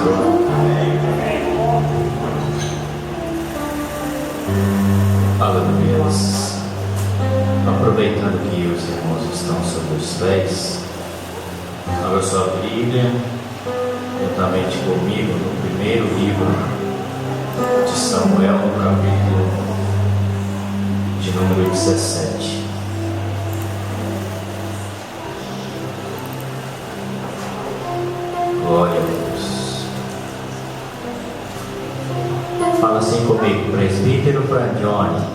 Senhor. Aleluia. Aproveitando que os irmãos estão sobre os pés, abra sua Bíblia juntamente comigo no primeiro livro de Samuel, no capítulo de número 17. Glória a Deus. Fala assim comigo, presbítero Frangione.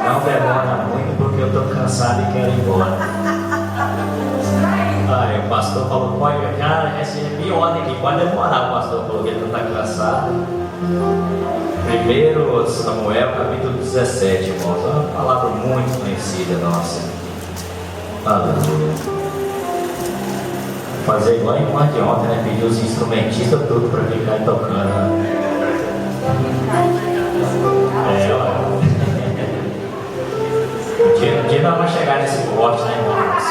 Não demora muito porque eu estou cansado e quero ir embora. O pastor falou, pode já recebi ordem aqui, pode demorar. O pastor falou que ele não está cansado. Primeiro Samuel, capítulo 17, irmãos. É uma palavra muito conhecida nossa. Aleluia. Fazer igual a irmã de ontem, né? Pedir os instrumentistas tudo para ficar tocando. Olha. Um dia nós vamos chegar nesse corte, né, irmãos?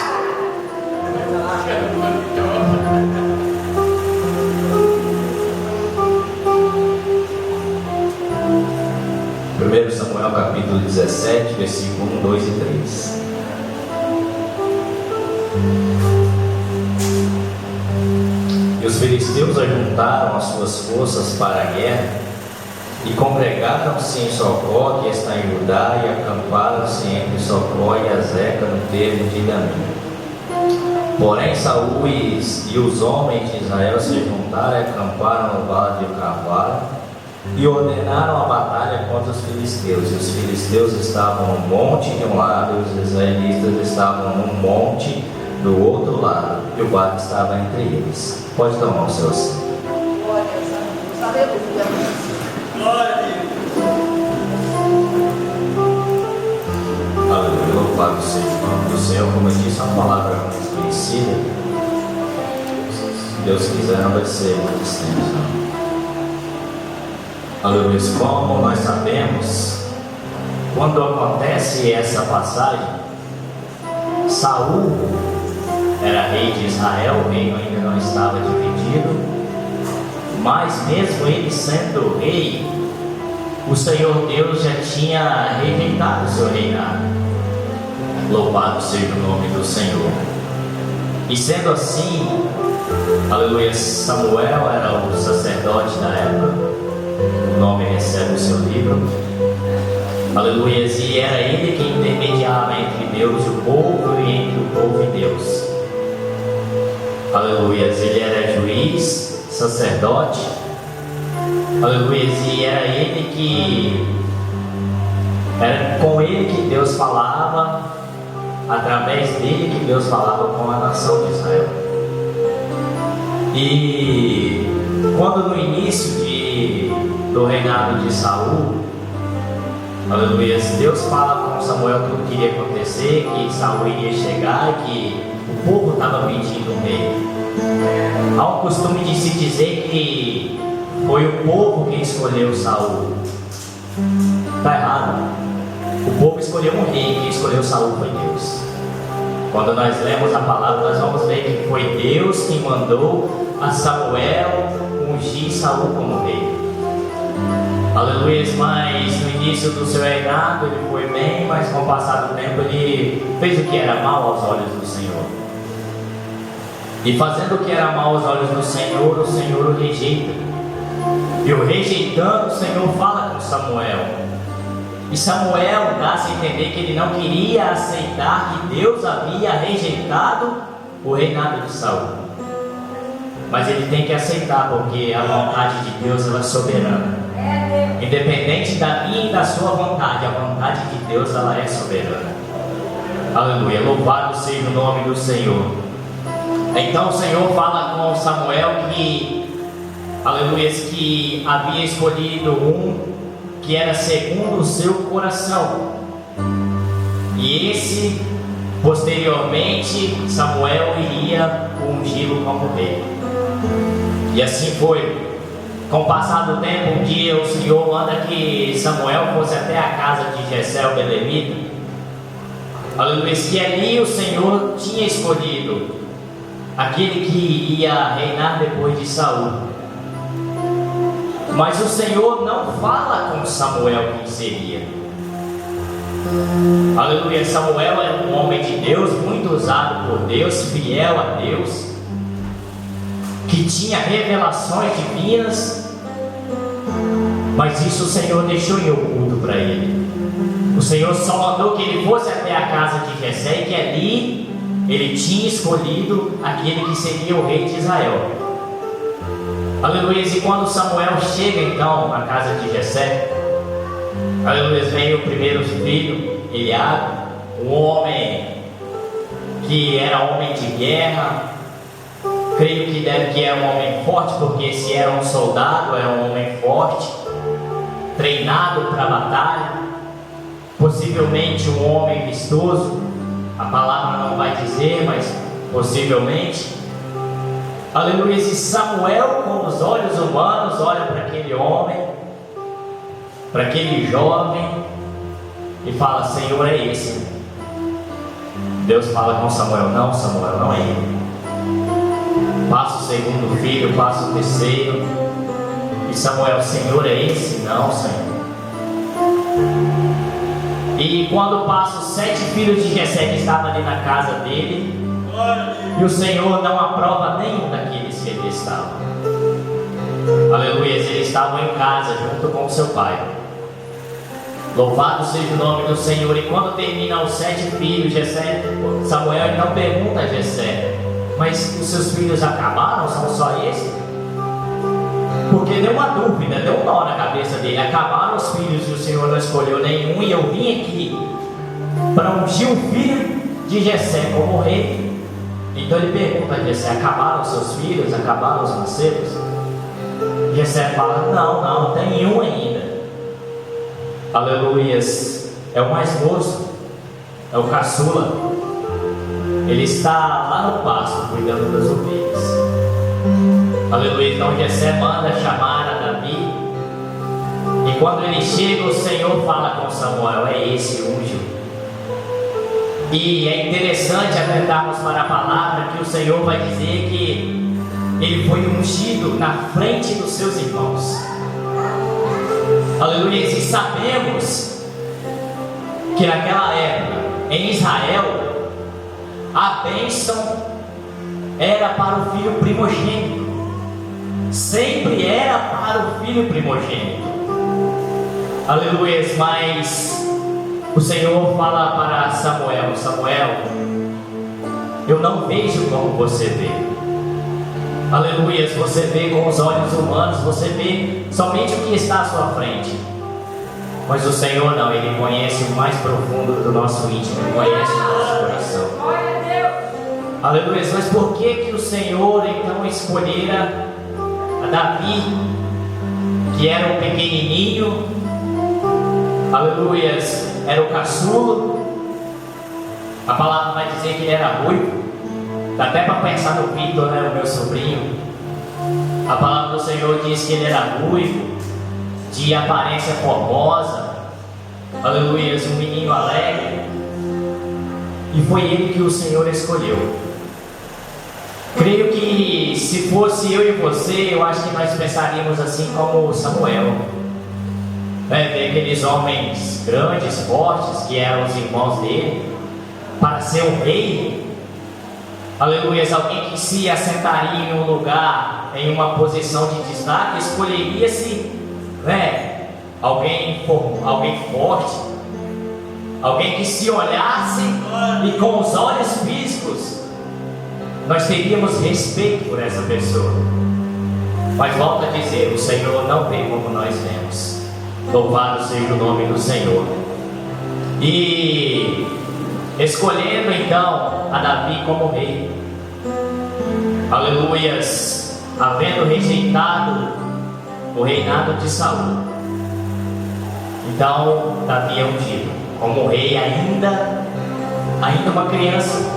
Primeiro Samuel, capítulo 17, versículo 1, 2 e 3. E os filisteus ajuntaram as suas forças para a guerra e congregaram-se em Socó, que está em Judá, e acamparam-se entre Socó e Azeca, no termo de Damim. Porém Saul e os homens de Israel se juntaram e acamparam no vale de Carvalho e ordenaram a batalha contra os filisteus. E os filisteus estavam no monte de um lado e os israelitas estavam no monte do outro lado, e o vale estava entre eles. Pode tomar o seu assento. Glória a Deus. Aleluia, louvado seja o nome do Senhor. Como eu disse, é uma palavra muito conhecida. Se Deus quiser, não vai ser muito extenso. Aleluia. Como nós sabemos, quando acontece essa passagem, Saul era rei de Israel, o reino ainda não estava dividido, mas mesmo ele sendo rei, o Senhor Deus já tinha rejeitado o seu reinado. Louvado seja o nome do Senhor. E sendo assim, aleluia, Samuel era o sacerdote da época, o nome recebe o seu livro, aleluia, e era ele que intermediava entre Deus e o povo e entre o povo e Deus. Aleluia, ele era juiz, sacerdote, aleluia, e era ele que, era com ele que Deus falava, através dele que Deus falava com a nação de Israel. E quando no início do reinado de Saul, aleluia, Deus fala com Samuel tudo que iria acontecer, que Saul iria chegar, que o povo estava pedindo um rei. Há um costume de se dizer que foi o povo que escolheu Saul. Está errado. O povo escolheu um rei, quem escolheu Saul foi Deus. Quando nós lemos a palavra, nós vamos ver que foi Deus quem mandou a Samuel ungir Saul como rei. Aleluia, mas no início do seu reinado ele foi bem, mas com o passar do tempo ele fez o que era mal aos olhos do Senhor. E fazendo o que era mal aos olhos do Senhor, o Senhor o rejeita. E o rejeitando, o Senhor fala com Samuel. E Samuel dá-se a entender que ele não queria aceitar que Deus havia rejeitado o reinado de Saul. Mas ele tem que aceitar, porque a vontade de Deus ela é soberana. Independente da minha e da sua vontade, a vontade de Deus ela é soberana. Aleluia, louvado seja o nome do Senhor. Então o Senhor fala com Samuel que, aleluia, que havia escolhido um que era segundo o seu coração. E esse, posteriormente, Samuel iria ungí-lo como rei. E assim foi. Com o passar do tempo, um dia o Senhor manda que Samuel fosse até a casa de Jessé o belemita. Aleluia, que ali o Senhor tinha escolhido aquele que ia reinar depois de Saul. Mas o Senhor não fala com Samuel quem seria. Aleluia. Samuel era um homem de Deus, muito usado por Deus, fiel a Deus, que tinha revelações divinas, mas isso o Senhor deixou em oculto para ele. O Senhor só mandou que ele fosse até a casa de Jessé e que ali ele tinha escolhido aquele que seria o rei de Israel. Aleluia. E quando Samuel chega então à casa de Jessé, aleluia, vem o primeiro filho, Eliabe, um homem que era homem de guerra. Creio que era um homem forte, porque se era um soldado, era um homem forte, treinado para a batalha, possivelmente um homem vistoso. A palavra não vai dizer, mas possivelmente. Aleluia. E Samuel, com os olhos humanos, olha para aquele homem, para aquele jovem, e fala: Senhor, é esse. Deus fala com Samuel: não, Samuel, não é ele. Passa o segundo filho, passa o terceiro, e Samuel: Senhor, é esse? Não, Senhor. E quando passa os 7 filhos de Jessé que estavam ali na casa dele, e o Senhor não aprova nenhum daqueles que ali estavam. Aleluia. Eles estavam em casa junto com seu pai. Louvado seja o nome do Senhor. E quando terminam os 7 filhos, Samuel então pergunta a Jessé: mas os seus filhos acabaram? São só esses? Porque deu uma dúvida, deu um nó na cabeça dele. Acabaram os filhos e o Senhor não escolheu nenhum, e eu vim aqui para ungir o filho de Jessé como rei. Então ele pergunta a Jessé: acabaram os seus filhos? Acabaram os mancebos? Jessé fala: não, tem um ainda. Aleluias. É o mais moço, é o caçula. Ele está lá no pasto cuidando das ovelhas. Aleluia. Então Jessé manda chamar a Davi, e quando ele chega, o Senhor fala com Samuel: é esse, unge. E é interessante atentarmos para a palavra que o Senhor vai dizer que ele foi ungido na frente dos seus irmãos. Aleluia. E sabemos que naquela época, em Israel, a bênção era para o filho primogênito. Sempre era para o filho primogênito. Aleluia. Mas o Senhor fala para Samuel: Samuel, eu não vejo como você vê. Aleluia. Você vê com os olhos humanos, você vê somente o que está à sua frente. Mas o Senhor não, Ele conhece o mais profundo do nosso íntimo, Ele conhece o nosso coração. Aleluia. Mas por que o Senhor então escolhera a Davi, que era um pequenininho? Aleluia. Era o caçulo. A palavra vai dizer que ele era ruivo. Dá até para pensar no Vitor, né, o meu sobrinho. A palavra do Senhor diz que ele era ruivo, de aparência formosa. Aleluia. Um menino alegre. E foi ele que o Senhor escolheu. Creio que se fosse eu e você, eu acho que nós pensaríamos assim como Samuel. Ver aqueles homens grandes, fortes, que eram os irmãos dele, para ser um rei. Aleluia. Alguém que se assentaria em um lugar, em uma posição de destaque, escolheria-se alguém forte, alguém que se olhasse e com os olhos físicos nós teríamos respeito por essa pessoa. Mas volto a dizer, o Senhor não vê como nós vemos. Louvado seja o nome do Senhor. E escolhendo então a Davi como rei, aleluias, havendo rejeitado o reinado de Saul, então Davi é ungido como rei, ainda uma criança,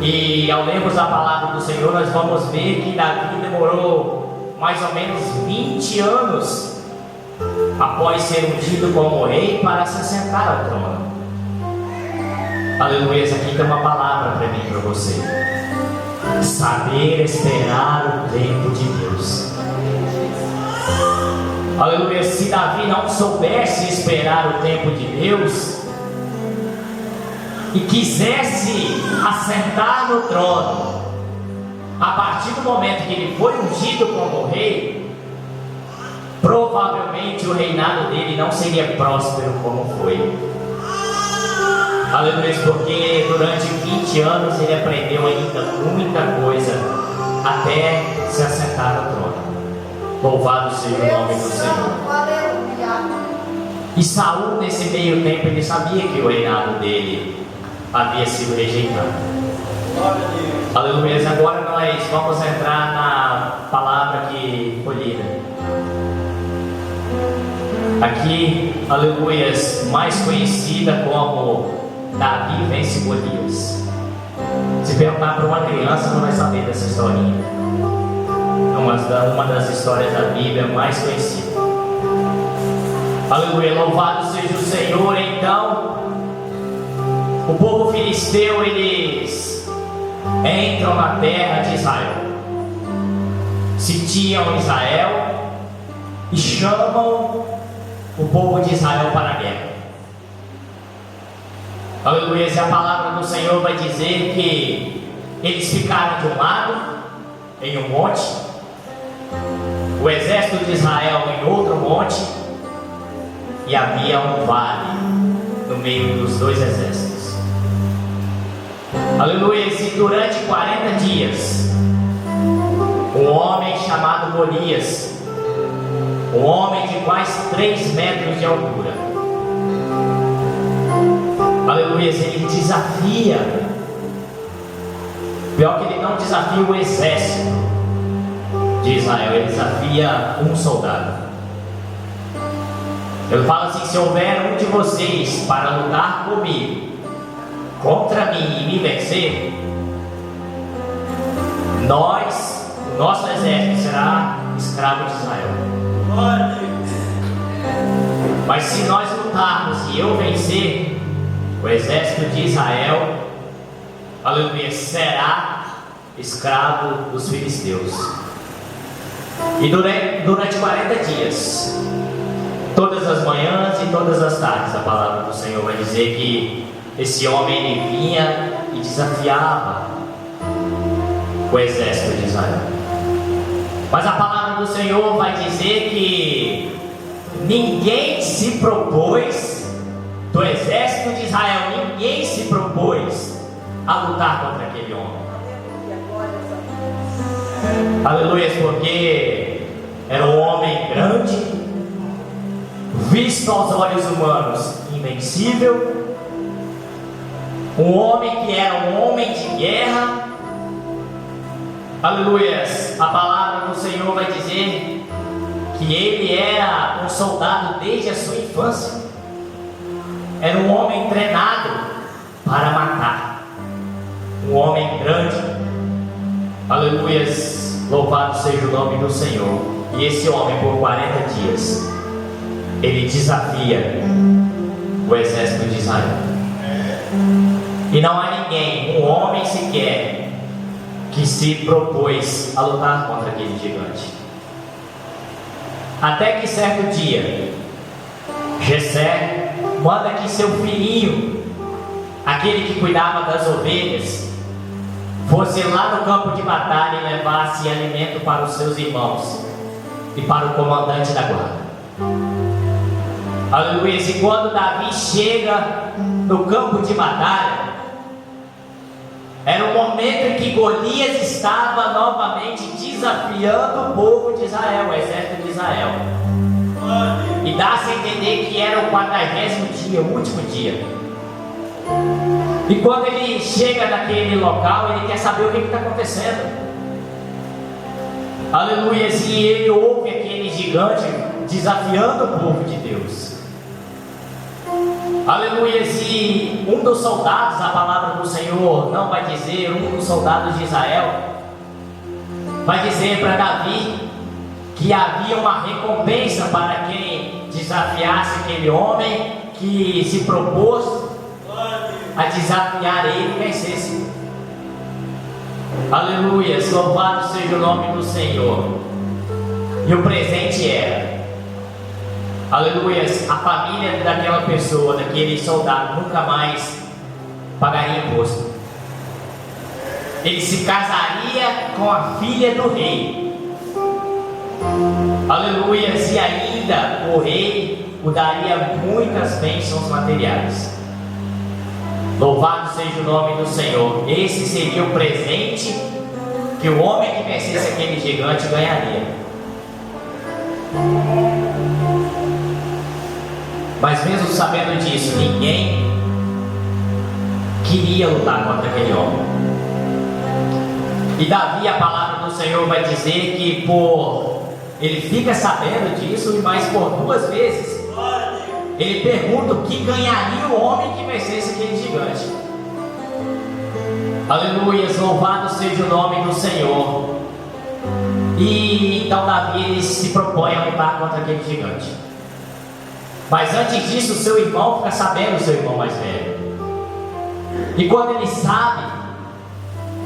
E ao lermos a palavra do Senhor, nós vamos ver que Davi demorou mais ou menos 20 anos após ser ungido como rei para se assentar ao trono. Aleluia, aqui tem uma palavra para mim e para você. Saber esperar o tempo de Deus. Aleluia, se Davi não soubesse esperar o tempo de Deus e quisesse assentar no trono, a partir do momento que ele foi ungido como rei, provavelmente o reinado dele não seria próspero como foi. Aleluia, porque durante 20 anos ele aprendeu ainda muita coisa até se assentar no trono. Louvado seja o nome do Senhor. E Saul, nesse meio tempo, ele sabia que o reinado dele havia sido rejeitado. Aleluia. Agora nós vamos entrar na palavra que foi lida. Aqui, aleluia, mais conhecida como Davi vence Golias. Se perguntar para uma criança, não vai saber dessa historinha. É uma das histórias da Bíblia mais conhecidas. Aleluia, louvado seja o Senhor. Então, o povo filisteu, eles entram na terra de Israel, sitiam Israel e chamam o povo de Israel para a guerra. Aleluia, e a palavra do Senhor vai dizer que eles ficaram de um lado, em um monte, o exército de Israel em outro monte, e havia um vale no meio dos dois exércitos. Aleluia, e durante 40 dias, um homem chamado Golias, um homem de quase 3 metros de altura, aleluia, ele desafia, pior que ele não desafia o exército de Israel, ele desafia um soldado. Ele fala assim: se houver um de vocês para lutar comigo, contra mim e me vencer, o nosso exército será escravo de Israel. Mas se nós lutarmos e eu vencer, o exército de Israel, aleluia, será escravo dos filisteus. E durante 40 dias, todas as manhãs e todas as tardes, a palavra do Senhor vai dizer que esse homem ele vinha e desafiava o exército de Israel. Mas a palavra do Senhor vai dizer que ninguém se propôs, do exército de Israel, ninguém se propôs a lutar contra aquele homem. Aleluia, porque era um homem grande, visto aos olhos humanos invencível, um homem que era um homem de guerra. Aleluia, a palavra do Senhor vai dizer que ele era um soldado desde a sua infância, era um homem treinado para matar, um homem grande. Aleluia, louvado seja o nome do Senhor. E esse homem, por 40 dias, ele desafia o exército de Israel. E não há ninguém, um homem sequer, que se propôs a lutar contra aquele gigante. Até que certo dia, Jessé manda que seu filhinho, aquele que cuidava das ovelhas, fosse lá no campo de batalha e levasse alimento para os seus irmãos e para o comandante da guarda. Aleluia, e quando Davi chega no campo de batalha, era o momento em que Golias estava novamente desafiando o povo de Israel, o exército de Israel. E dá-se a entender que era o 40º dia, o último dia. E quando ele chega naquele local, ele quer saber o que está acontecendo. Aleluia, e ele ouve aquele gigante desafiando o povo de Deus. Aleluia, e um dos soldados, a palavra do Senhor não vai dizer, um dos soldados de Israel vai dizer para Davi que havia uma recompensa para quem desafiasse aquele homem que se propôs a desafiar ele e vencesse. Aleluia, louvado seja o nome do Senhor. E o presente era, aleluia, a família daquela pessoa, daquele soldado, nunca mais pagaria imposto. Ele se casaria com a filha do rei. Aleluia, e ainda o rei o daria muitas bênçãos materiais. Louvado seja o nome do Senhor. Esse seria o presente que o homem que vencesse aquele gigante ganharia. Mas mesmo sabendo disso, ninguém queria lutar contra aquele homem. E Davi, a palavra do Senhor vai dizer que ele fica sabendo disso, mas por 2 vezes ele pergunta o que ganharia o homem que vencesse aquele gigante. Aleluia, louvado seja o nome do Senhor. E então Davi ele se propõe a lutar contra aquele gigante. Mas antes disso, seu irmão fica sabendo, seu irmão mais velho. E quando ele sabe,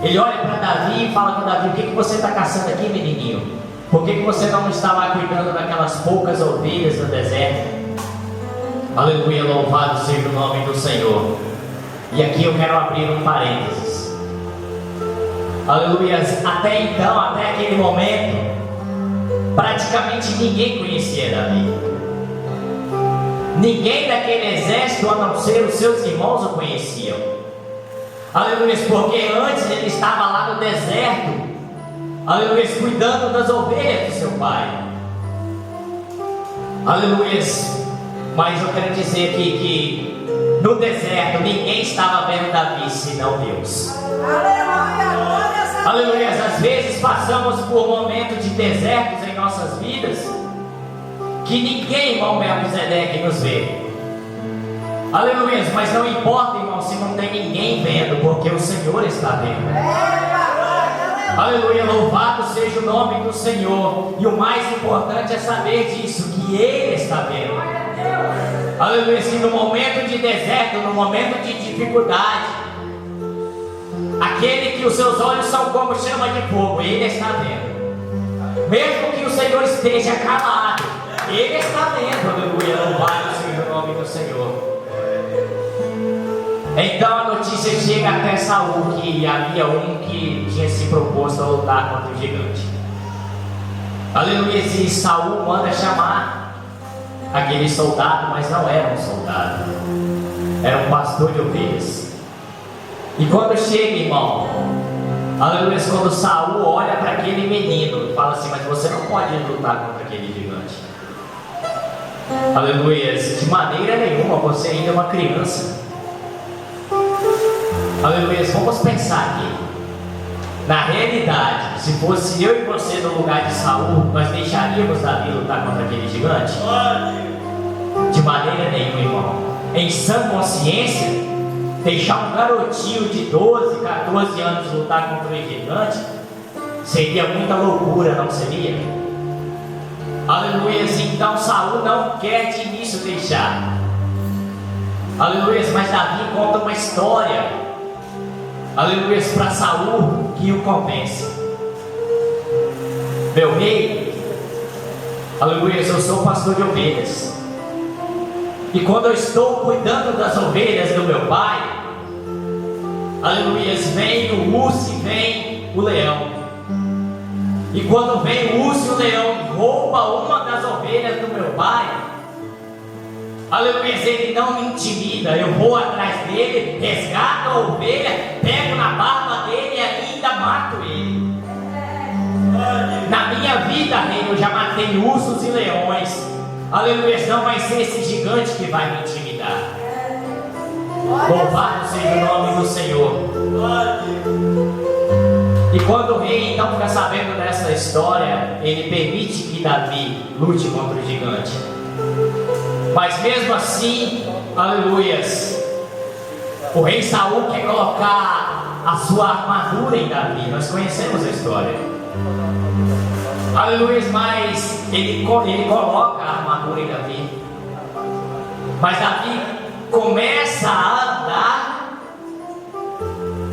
ele olha para Davi e fala com Davi: o que você está caçando aqui, menininho? Por que você não está lá cuidando daquelas poucas ovelhas no deserto? Aleluia, louvado seja o nome do Senhor. E aqui eu quero abrir um parênteses. Aleluia, até então, até aquele momento, praticamente ninguém conhecia Davi. Ninguém daquele exército, a não ser os seus irmãos, o conheciam. Aleluia, porque antes ele estava lá no deserto, aleluia, cuidando das ovelhas do seu pai. Aleluia, mas eu quero dizer aqui que no deserto ninguém estava vendo Davi senão Deus. Aleluia, às vezes passamos por momentos de desertos em nossas vidas que ninguém, irmão Melquisedeque, nos vê. Aleluia, mas não importa, irmão, se não tem ninguém vendo, porque o Senhor está vendo. Aleluia, louvado seja o nome do Senhor. E o mais importante é saber disso, que Ele está vendo. Aleluia, se no momento de deserto, no momento de dificuldade, aquele que os seus olhos são como chama de fogo, Ele está vendo. Mesmo que o Senhor esteja calado, Ele está vendo. Aleluia, louvado seja o nome do Senhor. Então a notícia chega até Saul que havia um que tinha se proposto a lutar contra o gigante. Aleluia, e Saul manda chamar aquele soldado, mas não era um soldado, era um pastor de ovelhas. E quando chega, irmão, aleluia, quando Saul olha para aquele menino e fala assim: mas você não pode lutar contra aquele gigante. Aleluia, de maneira nenhuma, você ainda é uma criança. Aleluia, vamos pensar aqui. Na realidade, se fosse eu e você no lugar de Saul, nós deixaríamos Davi lutar contra aquele gigante? De maneira nenhuma, irmão. Em sã consciência, deixar um garotinho de 12, 14 anos lutar contra um gigante seria muita loucura, não seria? Aleluia, então Saul não quer de início deixar. Aleluia, mas Davi conta uma história, aleluia, para Saul que o convence. Meu rei, aleluia, eu sou pastor de ovelhas. E quando eu estou cuidando das ovelhas do meu pai, aleluia, vem o urso e vem o leão. E quando vem o urso e o leão e rouba uma das ovelhas do meu pai, aleluia, ele não me intimida. Eu vou atrás dele, resgato a ovelha, pego na barba dele e ainda mato ele. Na minha vida, rei, eu já matei ursos e leões. Aleluia, não vai ser esse gigante que vai me intimidar. Louvado seja o nome do Senhor. E quando o rei então fica sabendo dessa história, ele permite que Davi lute contra o gigante. Mas mesmo assim, aleluias, o rei Saul quer colocar a sua armadura em Davi. Nós conhecemos a história. Aleluias, mas ele coloca a armadura em Davi. Mas Davi começa a andar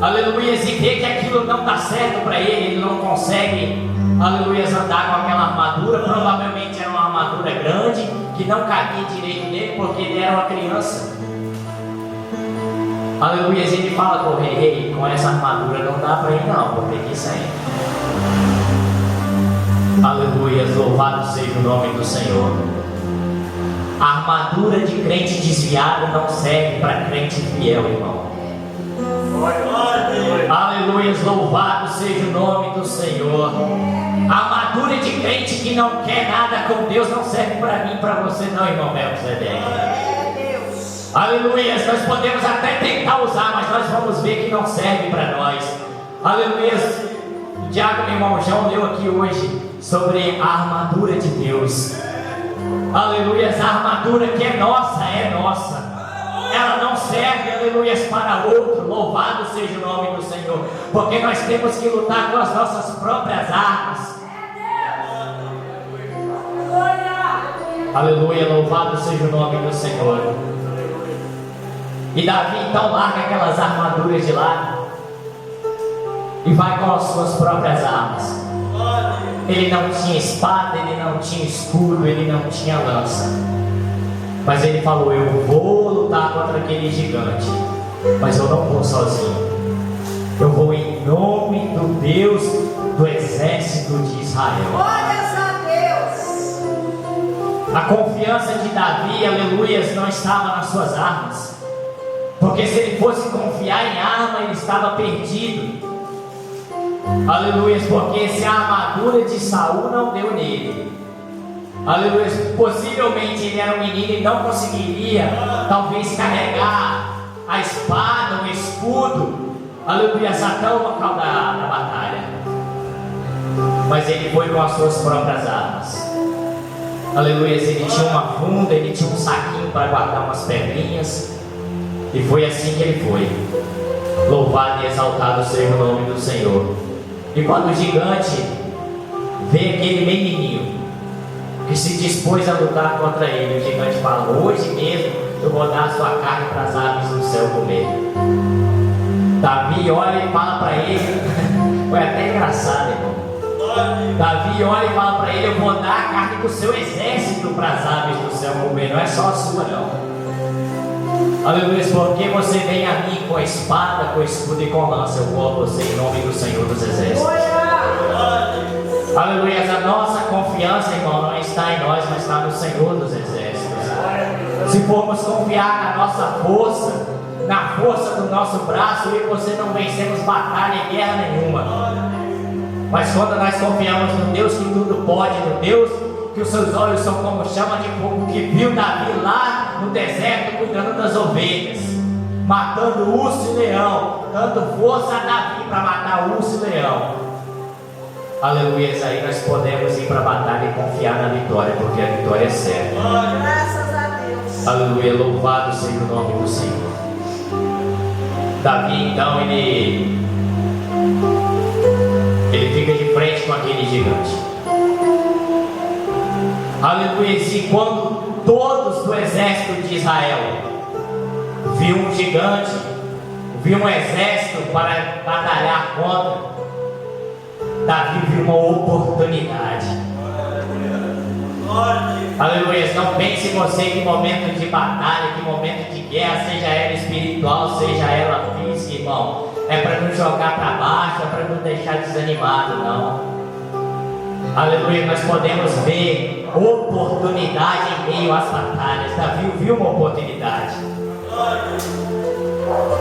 aleluia, e vê que aquilo não dá certo para ele não consegue, aleluia, andar com aquela armadura. Provavelmente era uma armadura grande que não cabia direito nele porque ele era uma criança. Aleluia, ele fala com o rei: com essa armadura não dá para ir não, vou ter que sair. Aleluia, louvado seja o nome do Senhor. A armadura de crente desviado não serve para crente fiel, irmão. Aleluia, louvado seja o nome do Senhor. A armadura de crente que não quer nada com Deus não serve para mim e para você não, irmão Melquisedeque. Aleluia, nós podemos até tentar usar, mas nós vamos ver que não serve para nós. Aleluia, o diácono irmão João leu aqui hoje sobre a armadura de Deus. Aleluia, a armadura que é nossa, ela não serve, aleluia, para outro. Louvado seja o nome do Senhor, porque nós temos que lutar com as nossas próprias armas. Aleluia, louvado seja o nome do Senhor. E Davi então larga aquelas armaduras de lado e vai com as suas próprias armas. Ele não tinha espada, ele não tinha escudo, ele não tinha lança, mas ele falou: eu vou lutar contra aquele gigante, mas eu não vou sozinho, eu vou em nome do Deus do exército de Israel. Glórias a Deus. A confiança de Davi, aleluias, não estava nas suas armas, porque se ele fosse confiar em arma, ele estava perdido. Aleluia, porque se a armadura de Saul não deu nele, aleluia, possivelmente ele era um menino e não conseguiria talvez carregar a espada, o escudo, aleluia, até o local da batalha. Mas ele foi com as suas próprias armas. Aleluia, ele tinha uma funda, ele tinha um saquinho para guardar umas pedrinhas, e foi assim que ele foi. Louvado e exaltado seja o nome do Senhor. E quando o gigante vê aquele menininho que se dispôs a lutar contra ele, o gigante fala: hoje mesmo eu vou dar a sua carne para as aves do céu comer. Davi olha e fala para ele, foi até engraçado, irmão. Davi olha e fala para ele: eu vou dar a carne do seu exército para as aves do céu comer, não é só a sua não. Aleluia, porque você vem a mim com a espada, com escudo e com lança, eu vou a você em nome do Senhor dos Exércitos. Aleluia, a nossa confiança, irmão, não está em nós, mas está no Senhor dos Exércitos. Se formos confiar na nossa força, na força do nosso braço, eu e você não vencemos batalha em guerra nenhuma. Mas quando nós confiamos no Deus que tudo pode, no Deus que os seus olhos são como chama de fogo, que viu Davi lá no deserto cuidando das ovelhas, matando urso e leão, dando força a Davi para matar urso e leão. Aleluia, aí nós podemos ir para a batalha e confiar na vitória, porque a vitória é certa. Graças a Deus. Aleluia, louvado seja o nome do Senhor. Davi então ele fica de frente com aquele gigante. Aleluia, e quando todos do exército de Israel viu um gigante, viu um exército para batalhar contra, Davi viu uma oportunidade. Aleluia, não pense você que momento de batalha, que momento de guerra, seja ela espiritual, seja ela física, irmão, é para nos jogar para baixo, é para nos deixar desanimado, não. Aleluia, nós podemos ver oportunidade em meio às batalhas. Davi viu uma oportunidade.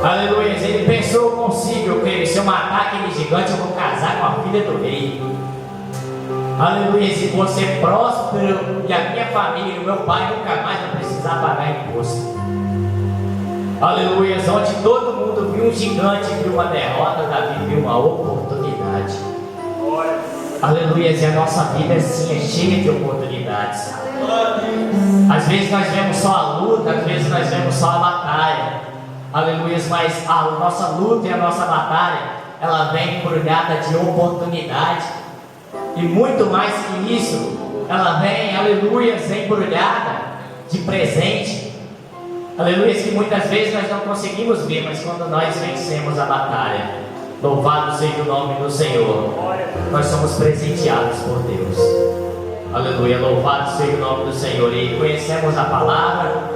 Aleluia, ele pensou consigo que se eu matar aquele gigante, eu vou casar com a filha do rei. Aleluia, se vou ser próspero e a minha família e o meu pai nunca mais vai precisar pagar imposto. Aleluia, onde todo mundo viu um gigante, viu uma derrota, Davi viu uma oportunidade. Aleluia, e a nossa vida assim é cheia de oportunidades. Às vezes nós vemos só a luta, às vezes nós vemos só a batalha. Aleluia, mas a nossa luta e a nossa batalha, ela vem embrulhada de oportunidade. E muito mais que isso, ela vem, aleluia, embrulhada de presente. Aleluia, que muitas vezes nós não conseguimos ver, mas quando nós vencemos a batalha, louvado seja o nome do Senhor, nós somos presenteados por Deus. Aleluia, louvado seja o nome do Senhor. E conhecemos a palavra,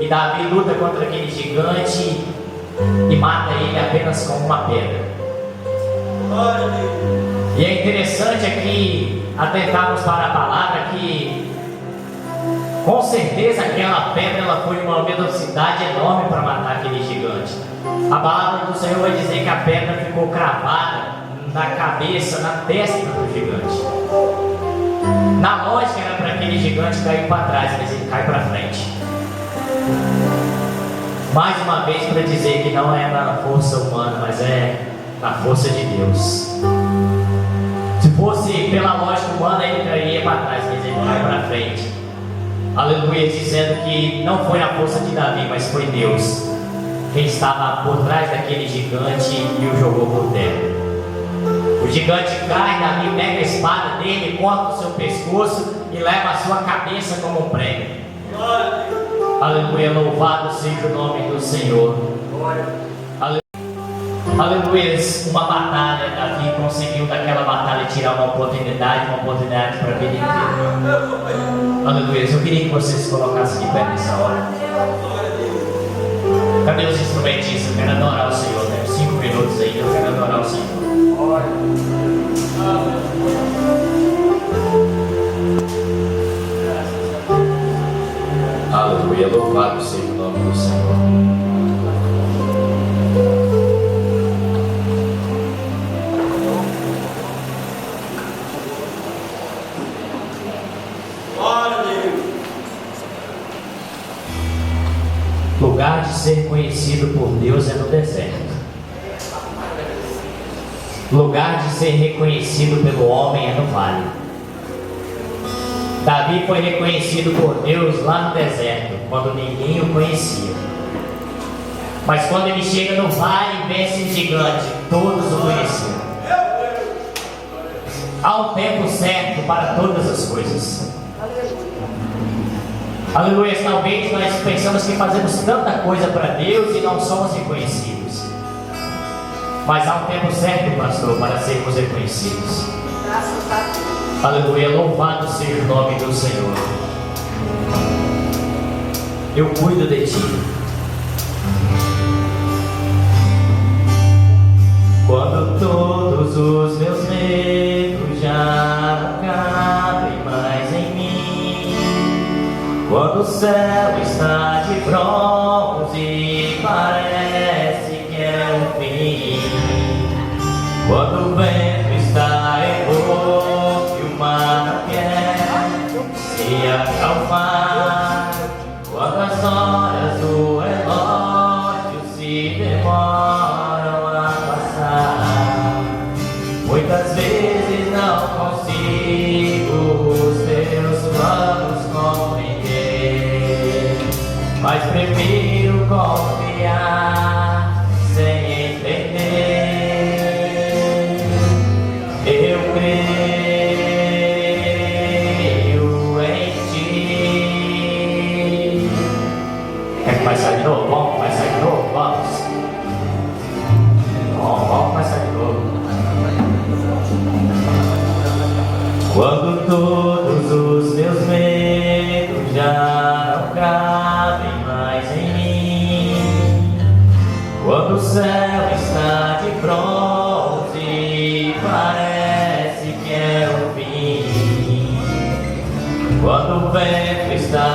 e Davi luta contra aquele gigante e mata ele apenas com uma pedra. E é interessante aqui atentarmos para a palavra que com certeza aquela pedra ela foi uma velocidade enorme para matar aquele gigante. A palavra do Senhor vai dizer que a pedra ficou cravada na cabeça, na testa do gigante. Na lógica era para aquele gigante cair para trás, mas ele cai para frente. Mais uma vez para dizer que não é na força humana, mas é na força de Deus. Se fosse pela lógica humana, ele cairia para trás, mas ele cai para frente. Aleluia, dizendo que não foi a força de Davi, mas foi Deus quem estava por trás daquele gigante e o jogou por terra. O gigante cai, Davi pega a espada dele, corta o seu pescoço e leva a sua cabeça como um prêmio. Aleluia, louvado seja o nome do Senhor. Aleluia, uma batalha, Davi conseguiu daquela batalha tirar uma oportunidade para a vida inteira. Aleluia, eu queria que vocês se colocassem de pé nessa hora. Cadê os instrumentistas? Eu quero adorar o Senhor. Temos 5 minutos aí, eu quero adorar o Senhor. Aleluia, louvado seja o nome do Senhor. Lugar de ser conhecido por Deus é no deserto. Lugar de ser reconhecido pelo homem é no vale. Davi foi reconhecido por Deus lá no deserto, quando ninguém o conhecia. Mas quando ele chega no vale e vence o gigante, todos o conheciam. Há um tempo certo para todas as coisas. Aleluia, talvez nós pensamos que fazemos tanta coisa para Deus e não somos reconhecidos. Mas há um tempo certo, pastor, para sermos reconhecidos. Graças a Deus. Aleluia, louvado seja o nome do Senhor. Eu cuido de ti. Quando todos os meus medos já não cabem mais em mim, quando o céu está de bronze e parece que é o fim, quando o vento está evoco e o mar não quer se acalmar, quando as horas do relógio se demoram a passar, muitas vezes não consigo os teus planos compreender, mas prefiro confiar sem entender. Eu creio em ti. Quer começar de novo? Vamos começar de novo? Vamos. Vamos começar de novo. Quando todos os meus medos já não cabem mais em mim, quando o céu está de bronze e parece que é o fim, quando o vento está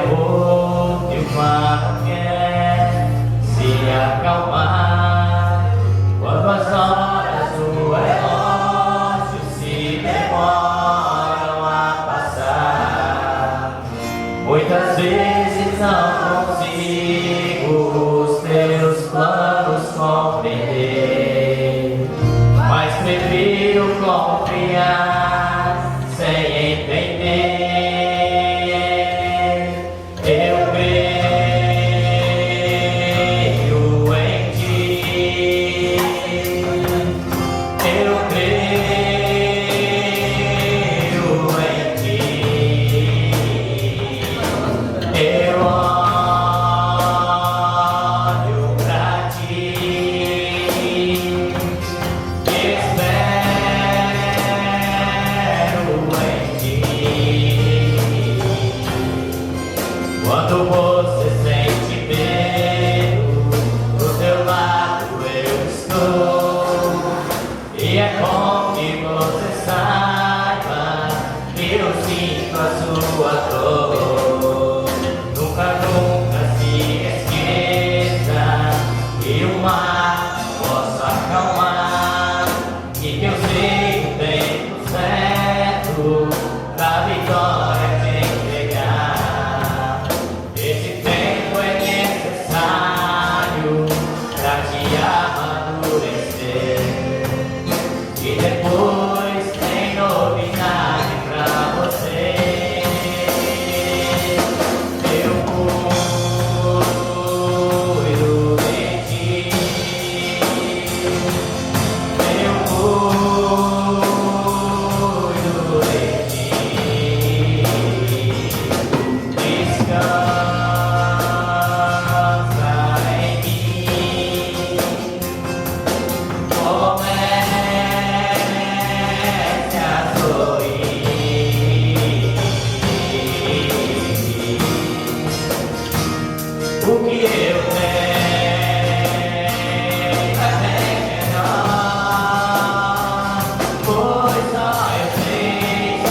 evoco e o mar não quer se acalmar, quando as horas do relógio se demoram a passar, muitas vezes não consigo os teus planos compreender, mas prefiro confiar sem entender. Eu creio O que eu tenho é menor, pois só eu sei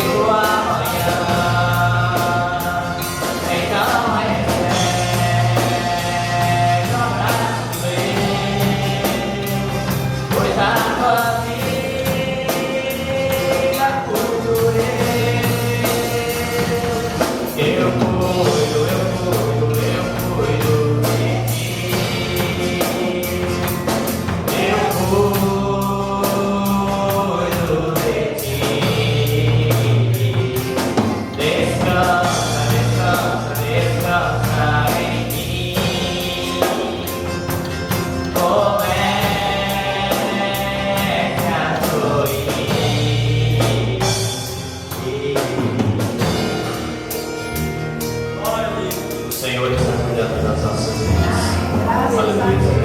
o amanhã. Então recebe o abraço meu, pois a tua vida cuido eu cuido de ti. Eu cuido de ti. Descansa, descansa, descansa em mim. Comece a sorrir. O Senhor está cuidando das nossas vidas. Aleluia.